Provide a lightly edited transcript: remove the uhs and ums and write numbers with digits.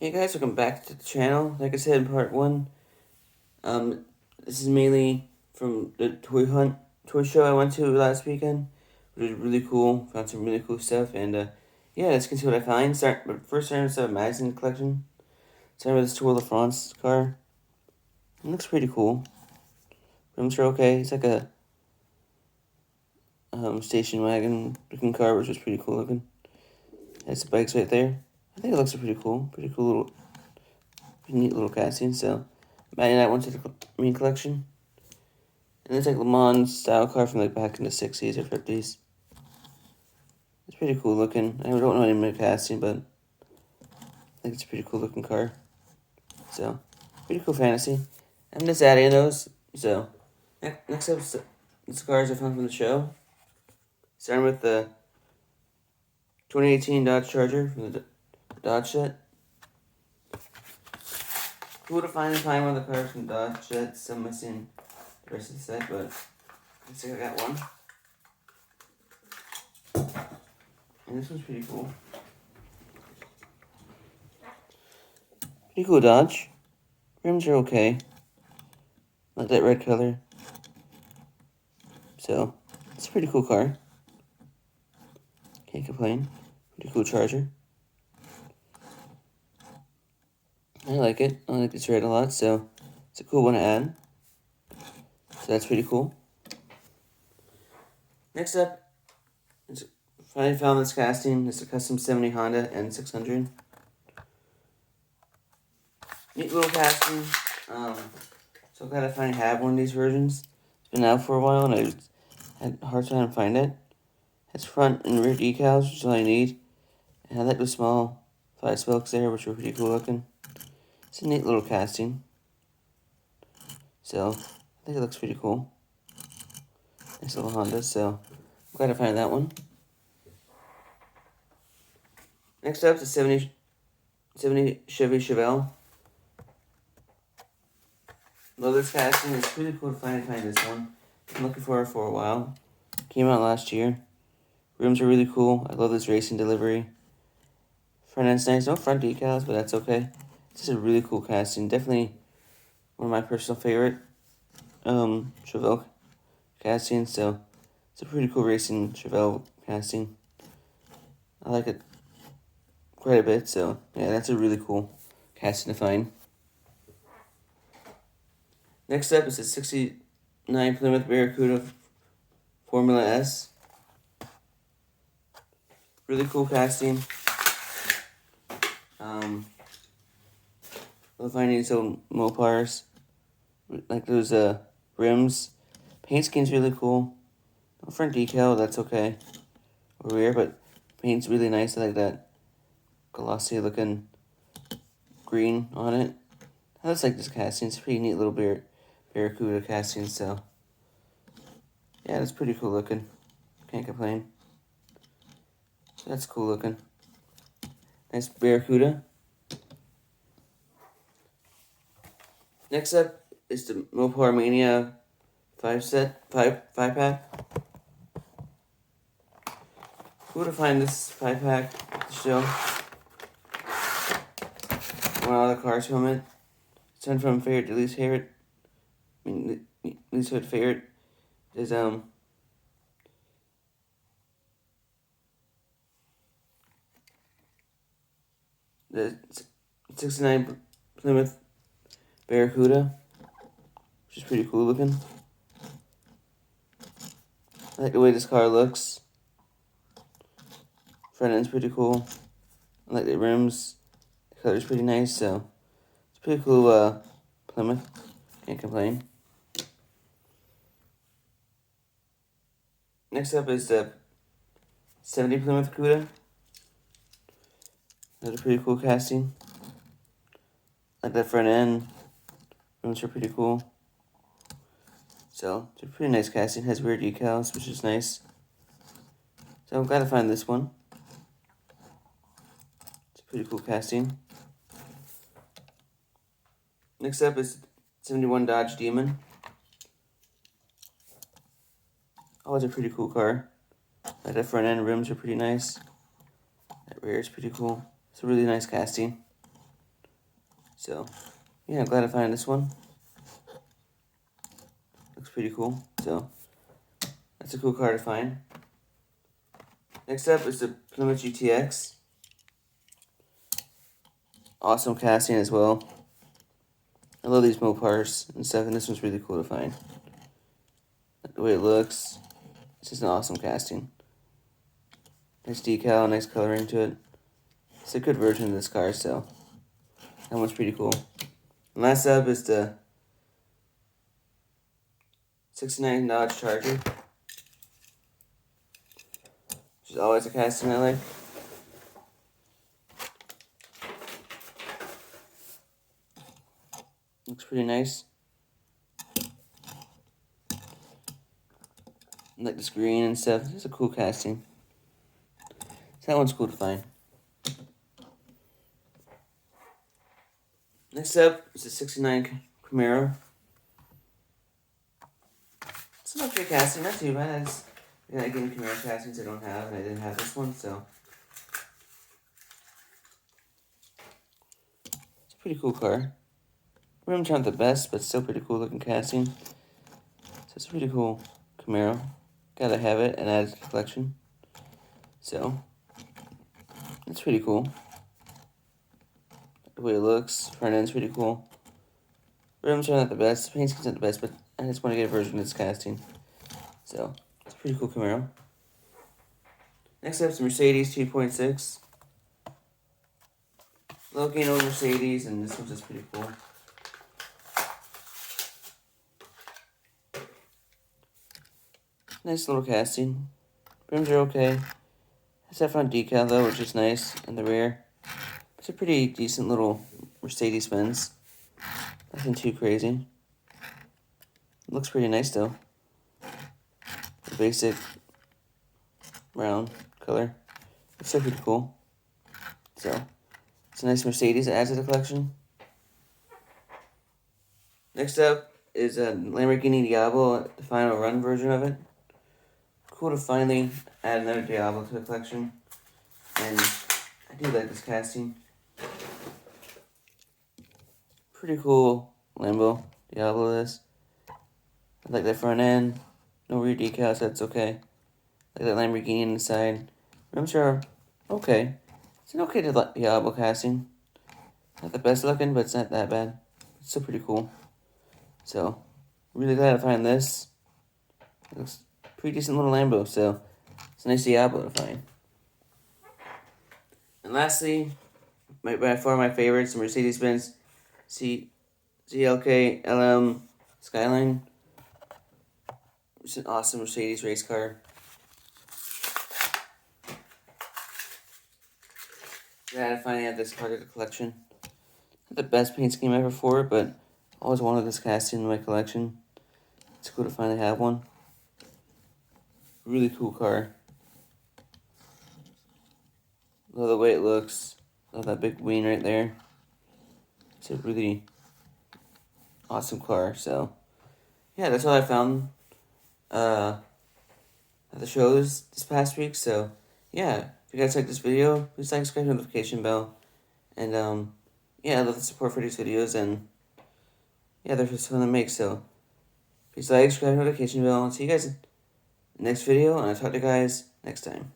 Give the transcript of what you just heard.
Hey guys, welcome back to the channel. Like I said in part one, this is mainly from the toy show I went to last weekend. It was really cool. Found some really cool stuff, and yeah, let's get to what I find. But first, starting with the magazine collection. Starting with this Tour de France car. It looks pretty cool. Rims are okay. It's like a station wagon looking car, which is pretty cool looking. Has the bikes right there. I think it looks pretty cool. Pretty cool little, pretty neat little casting. So, I'm adding that one to the main collection. And it's like Le Mans style car from like back in the 60s or 50s. It's pretty cool looking. I don't know any of the casting, but I think it's a pretty cool looking car. So, pretty cool fantasy. I'm just adding those. So, next up is the cars I found from the show. Starting with the 2018 Dodge Charger from the Dodge set. Cool to find one of the cars from Dodge set. Still missing the rest of the set, but I think I got one. And this one's pretty cool. Pretty cool Dodge. Rims are okay. Like that red color. So, it's a pretty cool car. Can't complain. Pretty cool Charger. I like it. I like this red a lot, so it's a cool one to add. So that's pretty cool. Next up, finally found this casting. It's a custom 70 Honda N600. Neat little casting. So glad I finally have one of these versions. It's been out for a while and I had a hard time to find it. It has front and rear decals, which is all I need. And I like the small 5 spokes there, which are pretty cool looking. It's a neat little casting. So, I think it looks pretty cool. Nice little Honda, so I'm glad I found that one. Next up is the 70 Chevy Chevelle. Love this casting. It's really cool to finally find this one. I'm looking for it for a while. Came out last year. Rims are really cool. I love this racing delivery. Front end's nice. No front decals, but that's okay. It's just a really cool casting. Definitely one of my personal favorite Chevelle casting. So it's a pretty cool racing Chevelle casting. I like it quite a bit. So yeah, that's a really cool casting to find. Next up is a 69 Plymouth Barracuda Formula S. Really cool casting. Love finding these old Mopars. Like those rims. Paint schem's really cool. No front decal, that's okay. Or rear, but paint's really nice. I like that glossy looking green on it. I just like this casting. It's a pretty neat little Barracuda casting, so yeah, that's pretty cool looking. Can't complain. That's cool looking. Nice Barracuda. Next up is the Mopar Mania 5-pack. Cool to find this 5-pack to show. One of the cars from it. It's went from favorite to least favorite. Least favorite is the 69 Plymouth Barracuda, which is pretty cool looking. I like the way this car looks. Front end's pretty cool. I like the rims. The color's pretty nice, so it's pretty cool Plymouth. Can't complain. Next up is the 70 Plymouth Cuda. That's a pretty cool casting. Like that front end. Rims are pretty cool. So, it's a pretty nice casting. It has rear decals, which is nice. So, I'm glad to find this one. It's a pretty cool casting. Next up is 71 Dodge Demon. Always a pretty cool car. Like that front end rims are pretty nice. That rear is pretty cool. It's a really nice casting. So, yeah, I'm glad I found this one. Looks pretty cool. So, that's a cool car to find. Next up is the Plymouth GTX. Awesome casting as well. I love these Mopars and stuff, and this one's really cool to find. The way it looks, it's just an awesome casting. Nice decal, nice coloring to it. It's a good version of this car, so that one's pretty cool. And last up is the 69 Dodge Charger, which is always a casting I like. Looks pretty nice. I like this green and stuff. It's a cool casting. So that one's cool to find. Next up is the 69 Camaro. It's an okay casting, not too bad. I got again Camaro castings I don't have, and I didn't have this one, so it's a pretty cool car. Rims aren't the best, but still pretty cool looking casting. So it's a pretty cool Camaro. Gotta have it and add it to the collection. So it's pretty cool. The way it looks, front end's pretty cool. Rims are not the best, paint scheme's not the best, but I just want to get a version of this casting. So it's a pretty cool Camaro. Next up is the Mercedes 2.6. Looking old Mercedes, and this one's just pretty cool. Nice little casting. Rims are okay. Has that front decal though, which is nice, in the rear. It's a pretty decent little Mercedes Benz. Nothing too crazy. It looks pretty nice though. The basic brown color. It's still pretty cool. So, it's a nice Mercedes to add to the collection. Next up is a Lamborghini Diablo, the final run version of it. Cool to finally add another Diablo to the collection. And I do like this casting. Pretty cool Lambo Diablo is. I like that front end. No rear decals, that's okay. I like that Lamborghini on the side. Rims are okay. It's an okay Diablo casting. Not the best looking, but it's not that bad. It's still pretty cool. So, really glad to find this. It looks pretty decent little Lambo, so it's a nice Diablo to find. And lastly, by far my favorites, the Mercedes-Benz CLK LM Skyline. It's an awesome Mercedes race car. Glad I finally have this part of the collection. Not the best paint scheme ever for it, but I always wanted this casting in my collection. It's cool to finally have one. Really cool car. Love the way it looks. Love that big wing right there. It's a really awesome car. So, yeah, that's all I found at the shows this past week. So, yeah, if you guys like this video, please like, subscribe, notification bell. And, yeah, I love the support for these videos. And, yeah, they're just fun to make. So, please like, subscribe, notification bell. And see you guys in the next video. And I'll talk to you guys next time.